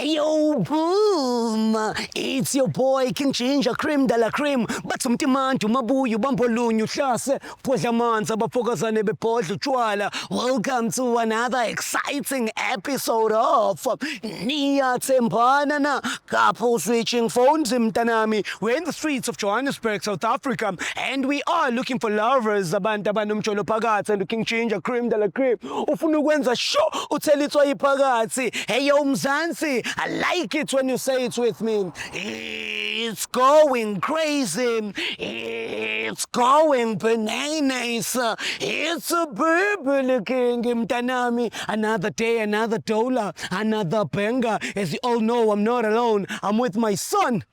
Yo, boom! It's your boy King Ginger, Cream de la Cream. Bathi umtimantu mabuyu bambolunyu hlase phodla amanzi abafokazane bebhodla utshwala. Welcome to another exciting episode of Niyathembana na couple switching phones mntanami. We're in the streets of Johannesburg, South Africa, and we are looking for lovers abantu abanomjolo phakathi and King Ginger, Cream de la Cream. Ufuna ukwenza show uthelithwa iphakathi. Hey yo Mzansi, I like it when you say it with me. It's going crazy. It's going bananas. It's a purple king, mtanami. Another day, another dollar, another banger. As you all know, I'm not alone. I'm with my son.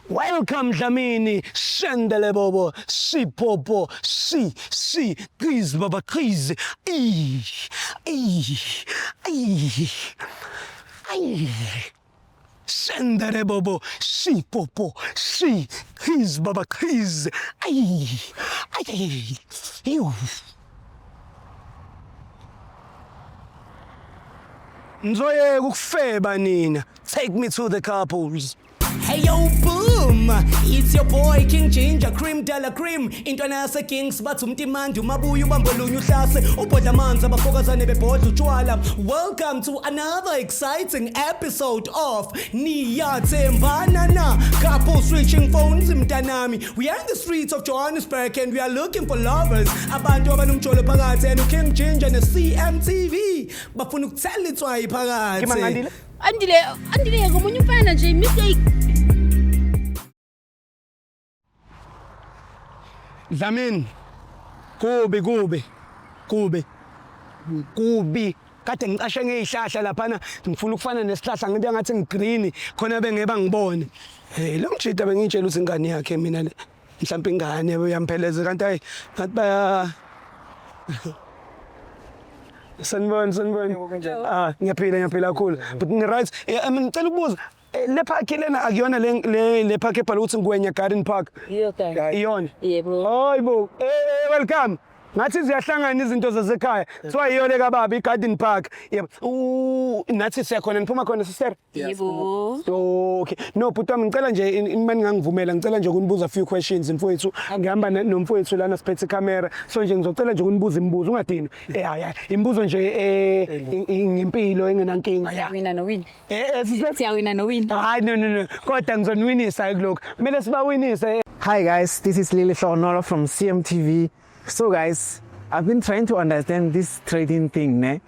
Welcome Dlamini, Shendele Bobo, Si Popo, Si, Quiz Baba Quiz, Shendele Bobo, Si Popo, Si, Quiz Baba Quiz, you. Nzoye ukufeba nina. Take me to the couples. Hey yo boom, it's your boy King Ginger, Cream de la Cream. Intwana yase Kings bathi umtimandu mabuyu bambolunyu hlase ubhodla amanzi abafokazane bebhodla utshwala. Welcome to another exciting episode of Niyathembana na couple switching phones mntanami. We are in the streets of Johannesburg and we are looking for lovers abantu abanomjolo phakathi and King Ginger ne CMTV bafuna ukuthelithwa iphakathi. Andile ngomunye umfana nje mistake. Dlamini, kubi. Kade ngicashe ngezihlahla laphana ngifuna ukufana nesihlahla ngibe ngathi ngigreen khona bengeba ngibone. Lo mjida bengitshela ukuthi ingane yakhe mina le mhlawumbe ingane uyampheleza kanti hayi ngathi baya Sanibona. Ngiyaphila kakhulu. But right, ngicela ukubuza le park lena akuyona le park ebhala ukuthi Ngwenya Garden Park. Iyona. Yebo. Hayibo. Welcome. Ngathi ziyahlangana izinto zasekhaya. Kuthiwa yiyole kababa iGarden Park. Yebo. Nathi siyakhona niphuma khona sister. Yebo. Okay. No, but ngicela nje imani ngangivumela ngicela nje ukunibuza a few questions mfowethu. Ngihamba nomfowethu lana siphethe camera. So nje ngizocela nje ukunibuza imibuzo ungadini. Imibuzo nje ngempilo engenankinga ya. Wina no win. Siyawina no win. Hayi no. Kodwa ngizoniwinisa kuloko. Kumele sibawinise. Hi guys, this is Lily Shonolo from CMTV. So guys, I've been trying to understand this trading thing, ne?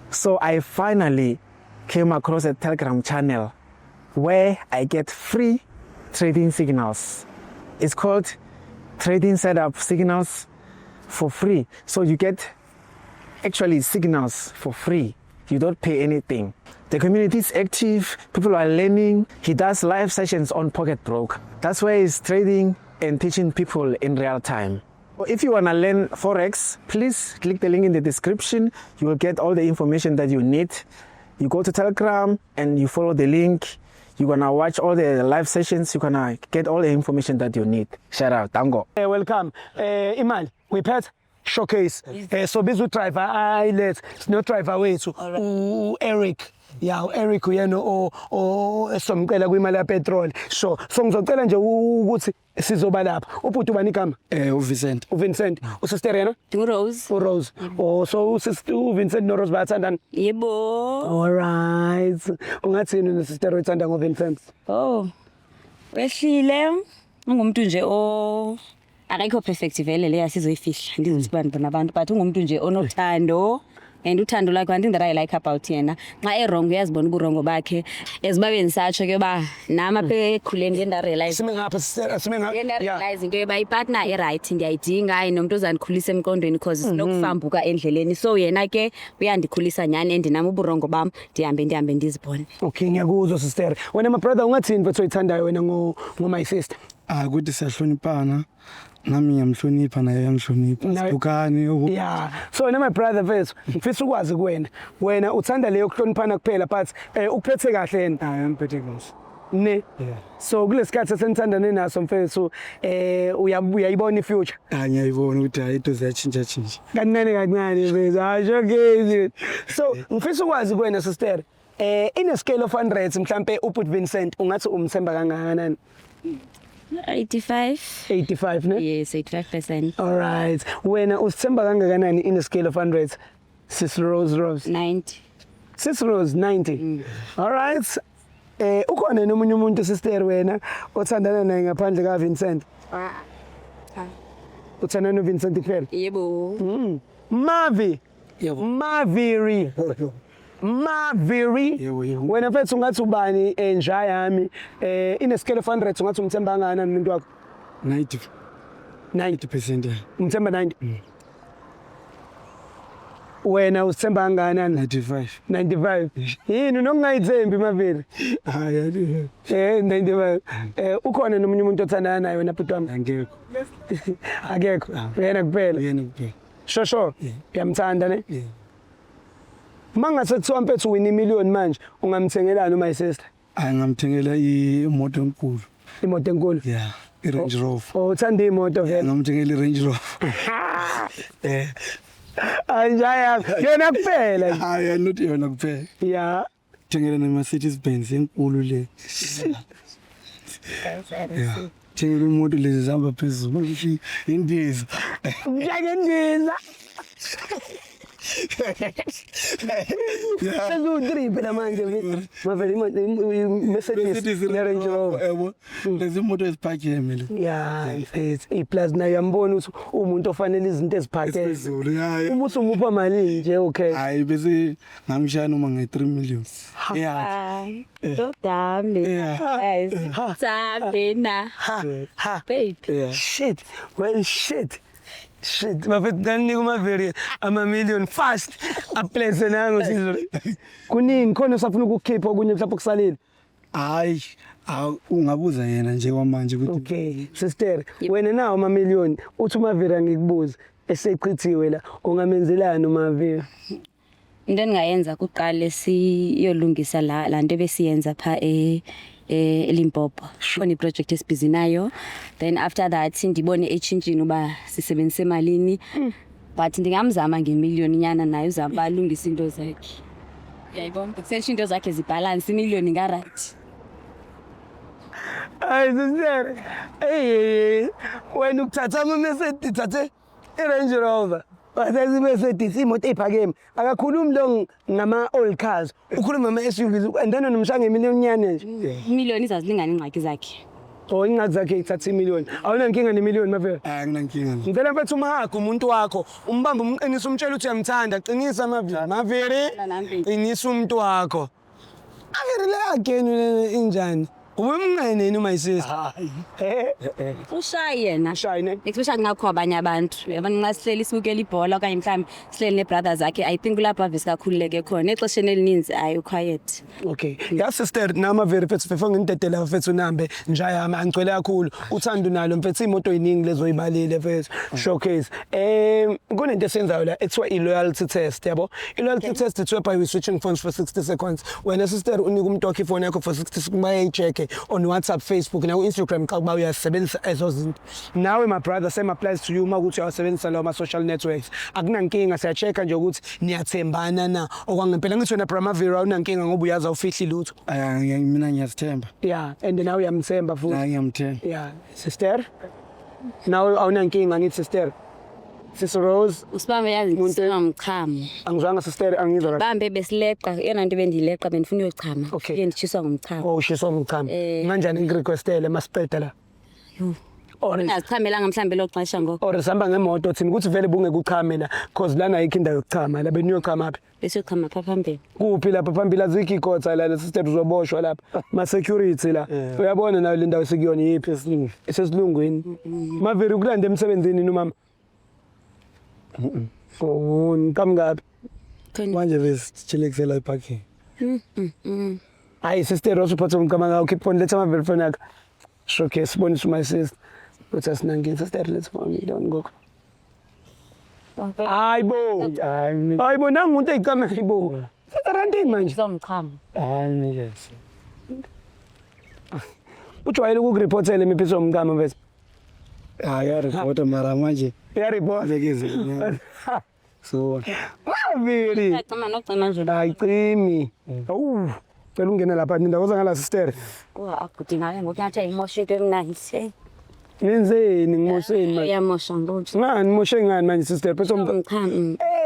So I finally came across a Telegram channel where I get free trading signals. It's called Trading Setup Signals for free. So you get actually signals for free. You don't pay anything. The community is active, people are learning. He does live sessions on Pocket Broke. That's where he's trading and teaching people in real time. If you want to learn Forex, please click the link in the description. You will get all the information that you need. You go to Telegram and you follow the link. You're going to watch all the live sessions. You're going to get all the information that you need. Shout out. Tango. Welcome. Imal, we pet showcase. So busy driver, let's no driver wethu. Eric. Yeah, Eric uyena somcela kwimali ya petrol. So ngizocela nje ukuthi sizoba lapha. Ubhuti ubani igama? Vincent. Vincent. Usister yena? Rose. Rose. So Vincent no Rose bayathanda. Yebo. All right. Ungathini nesister oyithanda ngoVincent? Wehlile. Ungumuntu nje akayikho perfect vele le asizoyifihla. Ndizibani bona abantu but ungumuntu nje onothando. And uthando like one thing that I like about yena nxa wrong uyazibona uburongo bakhe ezibabeni satsho ke ba nama phe ekhuleni ngenda realize realize into eba ipartner right ngiyayidinga hayi nomuntu ozandikhulisa emqondweni because sinokufambuka endleleni so yena ke uyandikhulisa nyani andinami uburongo bam ndihambe ndizibone. Okay ngiyakuzwa sister. Wena my brother ungathini bethu oyithandayo wena ngo my sister? Kuthi siyahloniphana. Nami ngiyamhlonipha naye uyangihlonipha. Sibukani. Yeah. So my brother first, ngifisa ukwazi kuwena. Wena uthanda leyo kuhloniphana kuphela but ukuphethe kahle yena. Ngiphethe kahle. Ne? Yeah. So kulesikhathi senithandane naso mfethu uyayibona ifuture. Ngiyayibona ukuthi hayi into ziyatshintsha. Kancane mfethu. Asho ke. So ngifisa ukwazi kuwena sister. In a scale of 100 mhlambe uPut Vincent ungathi umthemba kangakanani? 85. 85 ne? Yes, 85%. All right. Wena usithemba kangakanani in a scale of 100? Sis Rose. 90. Sis Rose 90. All right. Ukhona nomunye umuntu sister wena othandana naye ngaphandle ka Vincent? Uthanda no Vincent kuphela? Yebo. Mavi. Yebo. Maviri. Maviri. Yebo. Wena mfethu ungathi ubani enja yami in a scale of 100 ungathi umthemba kangakanani umuntu wakho? 90%. 90%. Yeah. Umthemba 90. Wena usithemba kangakanani? 95. 95. Yini nokungayithembi Maviri? Hayi yadi. 95. Ukhona nomunye umuntu othandana naye wena bhuti wami? Angekho. Akekho. Wena kuphela. Yena kuphela. Shosho. Yeah. Uyamthanda ne? Yeah. Mangase kuthiwa mfethu wina imillion manje ungamthengelani my sister? Ngamthengela imoto enkulu. Imoto enkulu. Yeah. I-Range Rover. Oh uthanda imoto vele. Ngamthengela i-Range Rover. Anjaya yona kuphela. Hayi not yona kuphela. Yeah. Thengela ne-Mercedes Benz enkulu le. Yeah. Thengela imoto lezi zihamba phezulu. Indiza. Njengendiza. Sezudribe la manje maveli Mercedes Range Rover. Yebo. Lezi moto eziphakeme mina. Yeah, plus nayo yambona ukuthi umuntu ofanele izinto eziphakeme. Phezulu hayi. Uma usumupha mali nje okay. Hayi bese ngamshaya noma nge3 million. Yeah. Dodambe. Yeah. Sabena. Ha. Baby. Yeah. Shit. Well shit. Shit, mafethu kanika umaveri ama-million fast aplace nango sizwe. Kuningi khona usafuna ukukhipha okunye mhlawumbe okusalile. Hayi, ungabuza yena nje kwamanje ukuthi Okay, sister, wena nawo ama-million uthi umaveri angikubuza esechithiwe la ungamenzelani umaveri? Into engingayenza kuqale siyolungisa la nto besiyenza pha eLimpopo. Khona iproject esibhizi nayo. Then after that ndibone echinjini uba sisebenzise malini. But ndingamzama ngemillion nyana naye uzaba balungisa into zakhe. Uyayibona? Kusesho into zakhe zibalance imillion inga right. Hayi sister. Wena ukuthatha ama-Mercedes thathe i-Range Rover. Wasazi Mercedes imoto ephakeme. Akakhulumi lo ngama-old cars. Ukhuluma ngama-SUVs andana nomshanga emillion nyane nje. Imillion izazilingana ingxaki zakhe. Oh ingxaki zakhe ithatha imillion. Awunankinga nemillion mafela. hayi nginankinga. Ngicela mfethu umahaka umuntu wakho umbamba umqinisa umtshela ukuthi uyamthanda qinisa Maveri. Qinisa umuntu wakho. Averi la again injani? Ubemnqeneni my sister. Ushaye yena. Shine. Especially ngakho abanye abantu. Yabona nxa sihleli sibukela ibhola okanye mhlawumbe sihleli nebrothers zakhe I think lapha vese kakhululeke khona. Exesheni elininzi ayi quiet. Okay. Ya sister nama Maveri mfethu fefa ngindedela mfethu nambe njayami angicwele kakhulu. Uthando nalo mfethu imoto eziningi lezo ibalile mfethu. Showcase. Kunento esenzayo la ethiwa i-loyalty test yabo. I-loyalty test ithiwa by switching phones for 60 seconds. Wena sister unika umuntu wakhe ifone yakho for 60 seconds bayayicheck on WhatsApp, Facebook, now Instagram xa kuba uyasebenzisa ezo zinto. Nawe my brother same applies to you makuthi uyasebenzisa lawo ma social networks. Akunankinga siyachecka nje ukuthi niyathembana na okwangempela ngithi wena Maveri awunankinga ngoba uyazi awufihli lutho. Mina ngiyasithemba. Yeah, and now uyamthemba futhi. Hayi ngiyamthemba. Yeah, sister. Now awunankinga ngithi sister. Sis Rose Usibambe yazi ngomchamo. angizwanga sister angizwa. Bambe besileqa yena into bendileqa benifuna uyochama. Okay. Ke ndichiswa ngomchamo. Oh shiswa umchamo. Kanjani ngirequestele masipeda la? Ungazichamela mhlambe lo xesha ngoko. Or sihamba ngemoto thina ukuthi vele bungeke uchame la because lana ayikho indawo yokuchama la beniyochama phi? Bese uchama pha phambili. Kuphi lapha phambili azikho ikotha la sister uzoboshwa lapha ma security la uyabona nayo le ndawo sekuyona yipi esesilungwini Maveri ukulanda emsebenzini nomama oh nkamngaphi Manje bese chilekisela iparking. hayi sister Rose uphatha umkamanga ukhe phone letha Maveri phone yakhe showcase bonus my sister uthi asinangeni sister let's for me don't go hayibo hayibo nangu umuntu eyicama hayibo ranting manje Zomchamo. Hayi yes. ujwayele ukureportela imiphiso yomkama mfethu Hayi report mara manje ya report lekeze. So Maviri. Chama nogcina nje. Ayicimi. Awu. Cela ungena lapha nindawo zangala sister. Akudingayo ngokuyathi ayimosheke emnanzi. Ngenzeni ngimosheni manje? Yamosha ngokuthi. Ngani moshe ngani manje sister? Phethe Cha.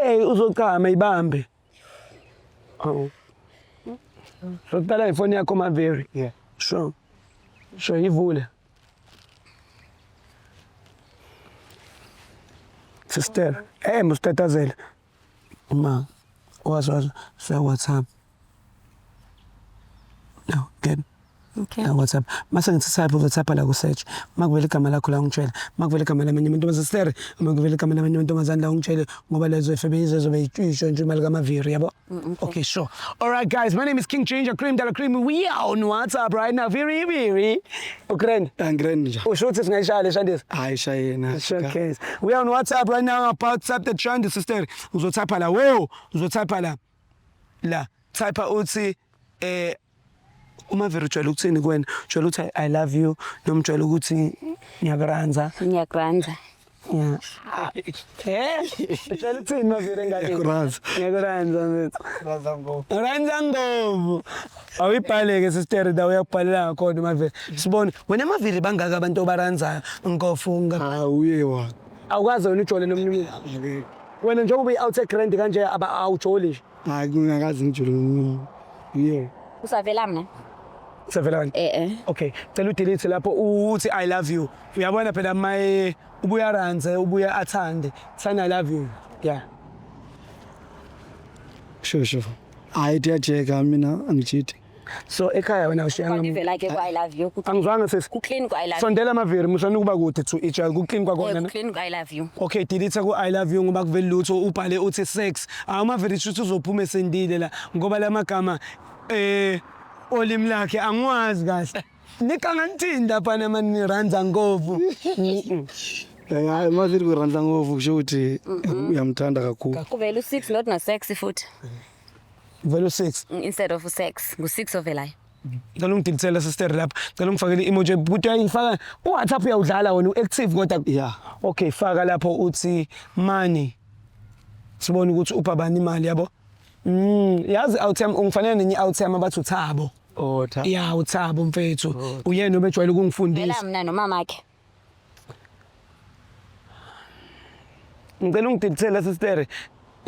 Hey, uzochama ibambe. Awu. Sokuqala ifoni yakho Maviri. yeah. Sure. Sure ivule. Sister, musitatazela. Ma, wazi, sa WhatsApp. No, good. Okay. Na WhatsApp. Mase ngithi type uzotype la ku search. Makuvela igama lakho la ungitshela. Makuvela igama lamanye umuntu sister, makuvela igama lamanye umuntu ngazani la ungitshele ngoba lezo efebe izobe yitshisho nje imali kaMaviri yabo. Okay, sure. All right guys, my name is King Ginger Cream Dala Cream. We are on WhatsApp right now. Very. Okay. Angireni nje. Usho ukuthi singayishaya shandisa. Hayi shayena. Showcase. We are on WhatsApp right now about WhatsApp the trend sister. Uzotype la. Wo, uzotype la. La. Type uthi uMaviri ujwayele ukuthini kuwena? Ujwayele ukuthi I love you noma ujwayele ukuthi ngiyakuranza? Ngiyagranza. Yeah. Ujwayele ukuthini Maviri ngani? Ngiyakuranza. Ngiyakuranza mfethu. Ranza ngoba. Ranza ngobu. Awuyibhaleke sister da uyakubhalela khona Maviri. Sibone wena Maviri bangaka abantu obaranzayo ngofunga. Uye wa. Awukwazi wena ujole nomunye umuntu. Wena njengoba uyi-out grand kanje awujoli nje. Hayi ngingakazi ngijule nomunye. Yeah. Usavela mina? Savela kanjani? Okay, cela udelete lapho uthi I love you. Uyabona phela my ubuya ranze, ubuya athande. Sana I love you. Yeah. Sure. Hayi tiyajeka mina angichithi. So ekhaya wena ushiya ngami. Ngivela ke ku I love you. Angizwanga sesi. Ku clean ku I love you. Sondela Maviri musana ukuba kude to each other. Ku clean kwakona. Ku clean ku I love you. Okay, delete ku I love you ngoba kuvela lutho ubhale uthi sex. Maviri shuthi uzophuma esendile la ngoba lamagama olimi lakhe angwazi kahle. Nikanganthinda phana mani ranza ngovu. Hayi Maviri kuranza ngovu kusho ukuthi uyamthanda kakhulu. Kuvela u6 not na sexy futhi. Velo 6. Instead of u6, ngu6 ovelayo. Ngicela ungidilithele sister lapha. Ngicela ungifakele emoji ukuthi ayifaka uWhatsApp uyawudlala wena uactive kodwa Yeah. Okay, faka lapho uthi money. Sibone ukuthi upha bani imali yabo. Yazi outtime ungifanele nenye outtime abathi uThabo. Oh cha. Yeah, uThabo mfethu. Uyena obejwayele ukungifundisa. Vela mina nomama wakhe. Ngicela ungidilithele sister.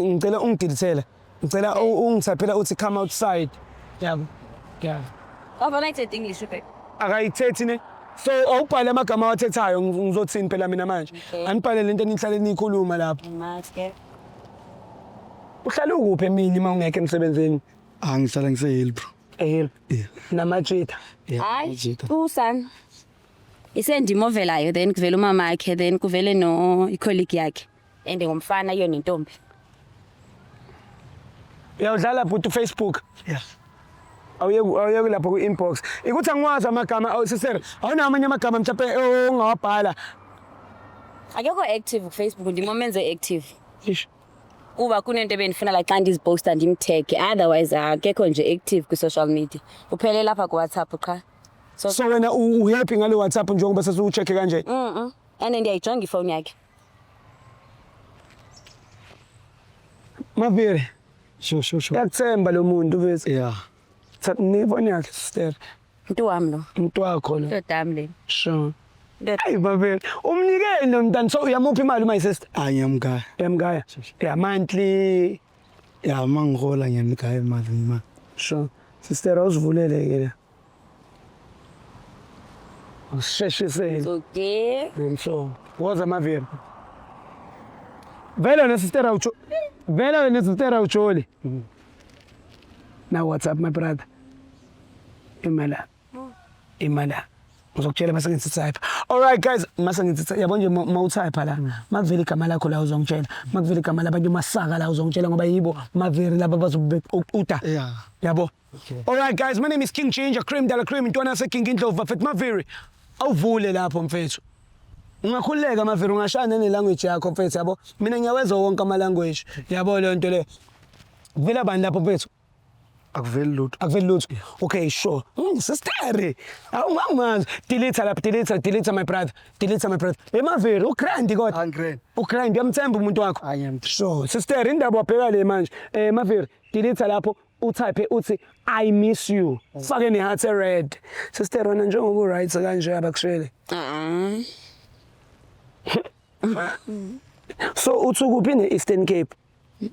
Ngicela ungidilithele. Ngicela ungithaphela uthi come outside. Yabo. Yeah. Baba night English babe. Akayithethi ne. So awubhale amagama awathethayo ngizothini phela mina manje. Anibhale lento enihlale nikhuluma lapho. Maske. Uhlala ukuphi emini mawungekho emsebenzini? Ngihlala ngisehill bro. Ehel. Yeah. Namajita. Hayi, usan. Isendimo ovelayo then kuvela umama wakhe then kuvele no icolleague yakhe. Ende ngomfana yona intombi. Uyawudlala but Facebook. Yeah. Awuyeke lapho ku-inbox. Ikuthi angwazi amagama sister. Awuna amanye amagama mhlawumbe ongawabhala. Akekho active ku Facebook ndimo menze active. Ish. Kuba kunento ebendifuna la xa ndiziposta ndimtag otherwise akekho nje active ku social media. Uphele lapha ku WhatsApp qha. So wena uhappy ngale WhatsApp njengoba sesiucheck kanje? Ande ndiyayijonga ifone yakhe. Maviri. Sure. Yakuthemba lo muntu bese. Yeah. Thatha nifoni yakhe sister. Umuntu wami lo. Umuntu wakho lo. Ndodami le. Sure. Hey Maviri, umnikele nomntana so uyamupha imali my sister? Ngiyamgaya. Uyamgaya? Yeah, monthly. Yeah, mangihola ngiyamgaya imali. Sure. Sister awusivulele ke la. Usisheshisele. Okay. So, woza Maviri. Vela wena sister awujoli. Na WhatsApp my brother. Imala. Ngizokutshela mase ngithi type. All right guys, mase ngithi yabo nje mawutype la. Makuvela igama lakho la uzongitshela. Makuvela igama labanye masaka la uzongitshela ngoba yibo Maviri laba bazobeka Yeah. Yabo. Okay. All right guys, my name is King Ginger Cream Dala Cream intwana se King Indlovu mfethu Maviri. Awuvule lapho mfethu. Ungakhuleka Maviri ungashana nelanguage yakho mfethu yabo. Mina ngiyaweza wonke ama language. Yabo le nto le. Kuvela bani lapho mfethu? Akuveli lutho. Akuveli lutho. Okay, sure. Sister. Awungamanzi. Delete lapha, delete my brother. Delete my brother. Emaveri ugrandi kodwa. Angren. Ugrandi uyamthemba umuntu wakho. Ayamthemba. Sure. Sister, indaba wabheka le manje. Maveri, delete lapho utype uthi I miss you. Fake ne heart red. Sister wena njengoba uright kanje abakushele. So uthi kuphi ne Eastern Cape?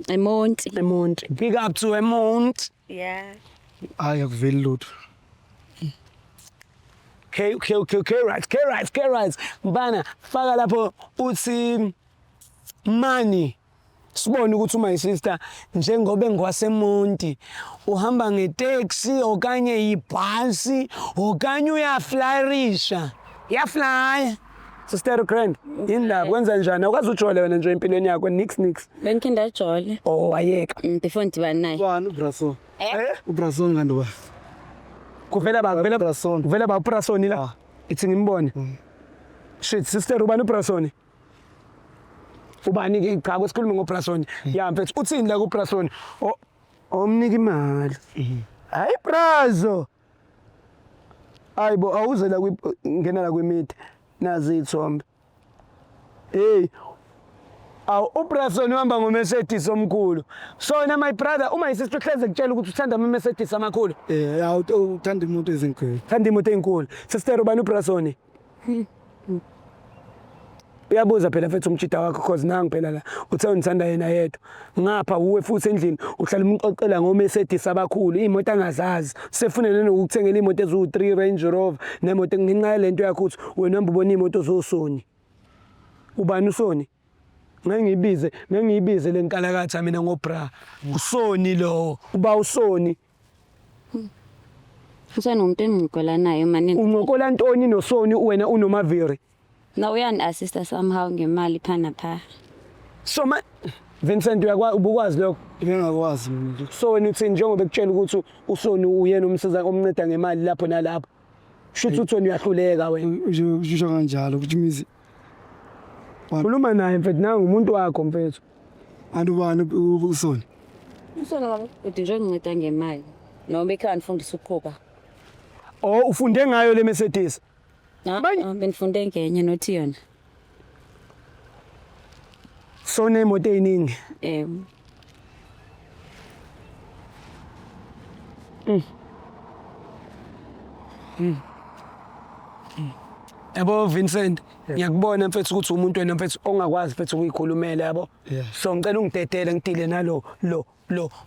Emonti. Emonti. Big up to Emonti. Yeah. Hayi akuveli lutho. Okay, right. Mbana, faka lapho uthi money. Sibone ukuthi my sister njengoba engwaseMonti uhamba ngetaxi okanye ibhasi okanye uyaflyrisha. Yafly. Sister Grand, indaba kwenza njani? Awukazi ujole wena nje empilweni yakho nix. Benkhe ndajole. Oh, ayeka. Before ndibani naye. Ubani uBrason? uBrason kanti Kuvela Brason. Kuvela ba Brasoni la. Ithi ngimbone. Shit, sister ubani uBrasoni? Ubani ke cha kwesikhuluma ngoBrasoni. Ya mfethu uthini la kuBrasoni? Omnika imali. Hayi Brazo. Hayibo awuze la ngena la kwemidi. Nazi ithombe. Hey. uBrasoni uhamba ngoMercedes omkhulu. So na my brother uma isister hleze kutshela ukuthi uthanda amaMercedes amakhulu. Uthanda imoto ezinkulu. Thanda imoto enkulu. Sister ubani uBrasoni? Uyabuza phela mfethu umtshita wakho cause nangi phela la uthe unithanda yena yedwa. Ngapha uwe futhi endlini uhlala umqoqela ngoMercedes abakhulu imoto angazazi. Sefunele nokuthengela imoto ezu3 Range Rover nemoto ngenxa lento yakho uthi wena uhamba ubona imoto zosoni. Ubani usoni? Ngiyibize lenkalakatha mina ngobra. Usoni lo, uba usoni. Usanomuntu engiqola naye manje. Unqokola ntoni nosoni wena unoMaviri? Na uyani assist somehow ngemali phana pha. So Vincent ubukwazi lokho? Ngingakwazi mina. So wena uthi njengoba ekutshela ukuthi usoni uyena umsiza omnceda ngemali lapho nalapho. Shuthi uthoni uyahluleka wena. Usho kanjalo ukuthi mizi. Khuluma naye mfethu nangu umuntu wakho mfethu. Andubani usoni? Usona ngabe uthi nje nginceda ngemali. Noma ekhaya ngifundisa ukuphupha. Oh ufunde ngayo le Mercedes. Benifunde ngenye nothi yona. So nemoto eziningi. Yabo Vincent, ngiyakubona mfethu ukuthi umuntu wena mfethu ongakwazi mfethu ukuyikhulumela yabo. So ngicela ungidedele ngidile nalo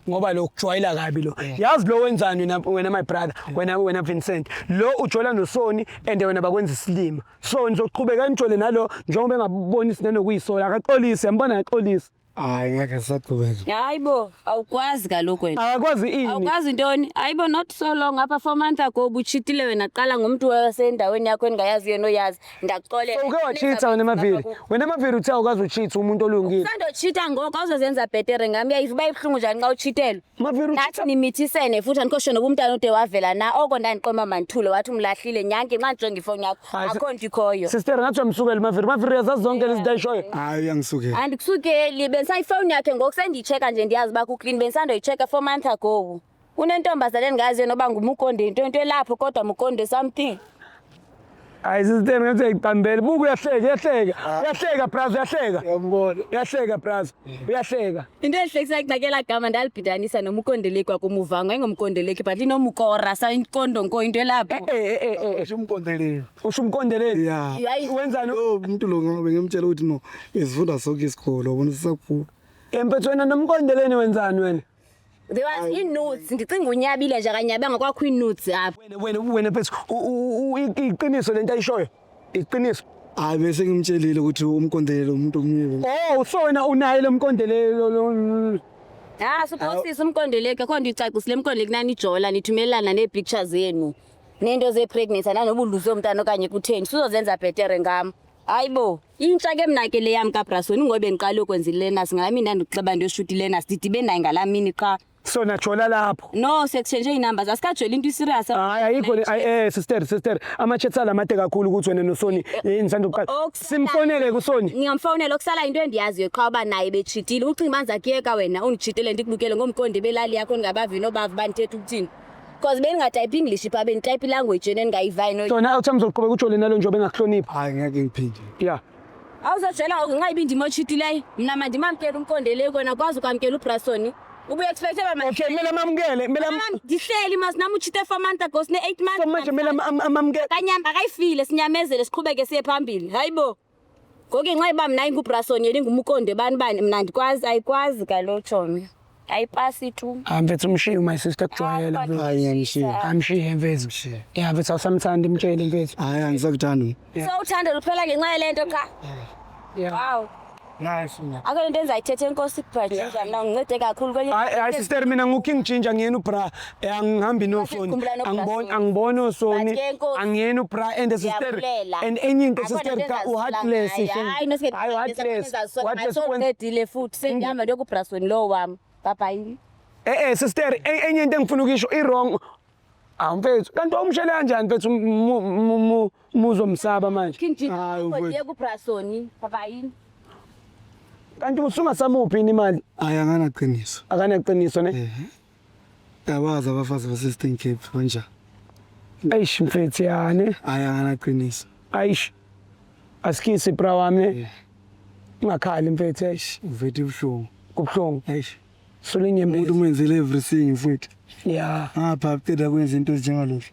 ngoba lo kujwayela kabi lo. Yazi lo wenzani wena my brother, wena Vincent. Lo ujola nosoni and wena bakwenza isilima. So nizoqhubeka nijole nalo njengoba engabonisi nenokuyisola akaxolise, yambona akaxolise. Hayi ngeke saqhubeka. Hayibo, awukwazi kaloko wena. Akakwazi ini? Awukwazi ntoni? Hayibo not so long apha 4 months ago ubuchitile wena qala ngomuntu wasendaweni yakho engayazi yena oyazi. Ndakuxolela. Uke wachitha wena Maviri. Wena Maviri uthi awukazi uchitha umuntu olungile. Sandochitha ngoko awuzozenza better ngami yayiba ibhlungu njani xa uchithela. Maviri nathi nimithisene futhi andikho noba umntana ude wavela na oko ndandiqoma manthule wathi umlahlile nyange nxa njonga ifoni yakho akho nto ikhoyo. Sister ngathi uyamsukela Maviri. Maviri yazazi zonke lezi dayishoyo. Hayi uyangisukela. Andikusukeli bensayifoni yakhe ngoku sendiyicheka nje ndiyazi uba ku-clean bendisandoyicheka 4 months ago. Unentombazane engaziyo noba ngumukonde into elapho kodwa mukonde something. Hayi sister ngathi uyayiqambela. Buku uyahleka brazo uyahleka. Uyambona. Uyahleka brazo. Uyahleka. Into ehlekisa kunakela gama ndalibhidanisa nomukondeleki kwakumuvango engomkondeleki but linomukora sayinkondo nko into elapho. Umkondeleli. Usho umkondeleli. Yeah. Wenzani? Umuntu lo ngobe ngimtshela ukuthi no izifunda sonke isikolo ubona sisakhulu. Empethu wena nomkondeleni wenzani wena? There was in-notes ndicinga unyabile nje akanyabanga kwakho in-notes apha. Wena phethu iqiniso lento ayishoyo. Iqiniso. Hayi bese ngimtshelile ukuthi umkondelelo umuntu omnyebe. Oh so wena unayo lomkondelelo. Supposise umkondeleki akho ndicacisile umkondeleki nani ijola nithumelana nee-pictures zenu. Nento ze-pregnancy nanobuluzo omntana okanye kutheni sizozenza better ngam. Hayibo intsha ke mna ke le yam kaBrasoni ngobe ndiqala ukwenza ilearners ngala mina ndikuxeba nto yoshuta ilearners didibe naye ngala mini qha. So najola lapho. No, sekuchange iy'numbers. Asikajweli into serious. Hayi ayikho sister ama-chats amade kakhulu ukuthi wena noSoni nisanda ukuqala. Simfonele kuSoni. Ngingamfonela okusala into endiyaziyo qha uba naye bechitile. Ucinga manzi akuyeka wena ungichitele ndikubukele ngomqondo belali yakho ningabavi nobavi banithetha ukuthini. Because beningatype English pha benitype ilanguage eningayivayi no. Sona awuthami uzoqhubeka ujole nalo njengoba engakuhloniphi. Hayi ngeke ngiphinde. Yeah. Awuzojela ngenxa ibindi mochitileyo. Mina manje mamkela umqondele kona kwazi ukwamkela uBrasoni. Ubuye expect mama. Okay, mina mamukele, mina Ndihleli mas nami uchithe 4 months ago sine 8 months. so manje mina amamukele. Kanyamba akayifile sinyamezele siqhubeke siye phambili. Hayibo. Ngoke nxa iba mina inguBrasoni yena ingumqondo bani mina ndikwazi ayikwazi kalochomi. Ayipasi tu. Mfethu umshiye my sister kujwayela. Hayi ngiyamshiya. Amshiye mfethu. Yeah, mfethu awusamthanda imtshele mfethu. Hayi angisakuthanda. So uthando luphela ngenxa yalento cha. Yeah. Wow. Nice. Akho into endizayithethe enkosi kubhaje njani na ngincede kakhulu kwenye. Hayi sister mina nguking Ginger ngiyena ubra angihambi noSoni. Angibona uSoni. Angiyena ubra and sister and enye into sister ka uheartless. Hayi noske. Hayi heartless. Heartless Wedile futhi sengihamba lokuBrasoni lo wami. Bye bye. Sister enye into engifuna ukisho i-wrong. Mfethu kanti umshele kanjani mfethu muzomsaba manje. Hayi uye kuBrasoni. Bye bye. Kanti usungasamuphi imali? Hayi anganaqiniso. Akanaqiniso ne? Yabazi abafazi base-Eastern Cape kanjani. Ayish mfethu yani. Hayi anganaqiniso. Ayish. Asikisi bra wami ne? Ungakhali mfethu ayish. Uvethe ubuhlungu. Kubuhlungu. Ayish. Solinyembezi. Umuntu umenzele everything mfethu. Yeah. Ngapha kuqeda kwenza into ezinjengalozo.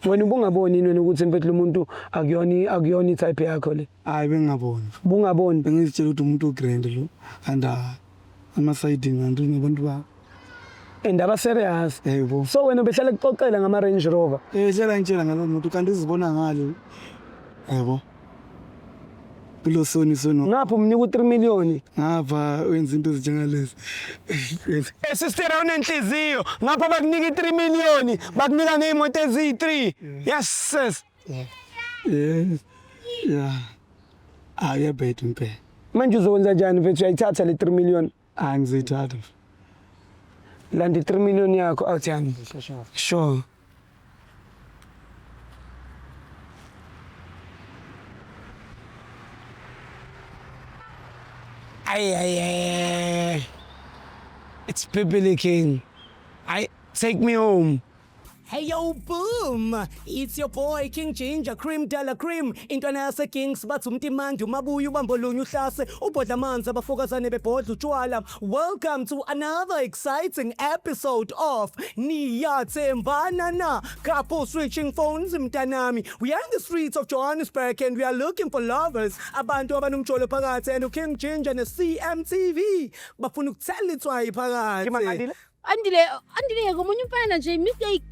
Wena ubungaboni yini ukuthi mfethu lo muntu akuyona itype yakho le? Hayi bengingaboni. Bungaboni. Bengizitshela ukuthi umuntu ugrand lo and ama-siding antoni abantu ba. Indaba serious. Yebo. So wena behlala kuxoxela ngama Range Rover. Tshela ngitshela ngalo muntu kanti uzibona ngalo. Yebo. Kulo Soni Ngapha umnika u3 million. ngapha wenza into ezinjengalezi. Sister awunenhliziyo. Ngapha bakunika i3 million, bakunika neimoto ezi3. Yes sis. Yes. Yeah. Ayabhethe impela. Manje uzokwenza njani mfethu uyayithatha le 3 million? Angizithatha. Landi 3 million yakho awuthani. Sure. Ay. It's Pippi King. Take me home. Hey yo boom, it's your boy King Ginger Cream de la Cream. Intwana yase Kings bathi umtimandi umabuya ubambolonye uhlase ubodla amanzi abafokazane bebhodla utshwala. Welcome to another exciting episode of Niyathembana na couple switching phones mntanami. We are in the streets of Johannesburg and we are looking for lovers. Abantu abanumjolo phakathi and King Ginger ne CMTV bafuna ukuthela itswayi phakathi. Andile ngomunye umfana nje mistake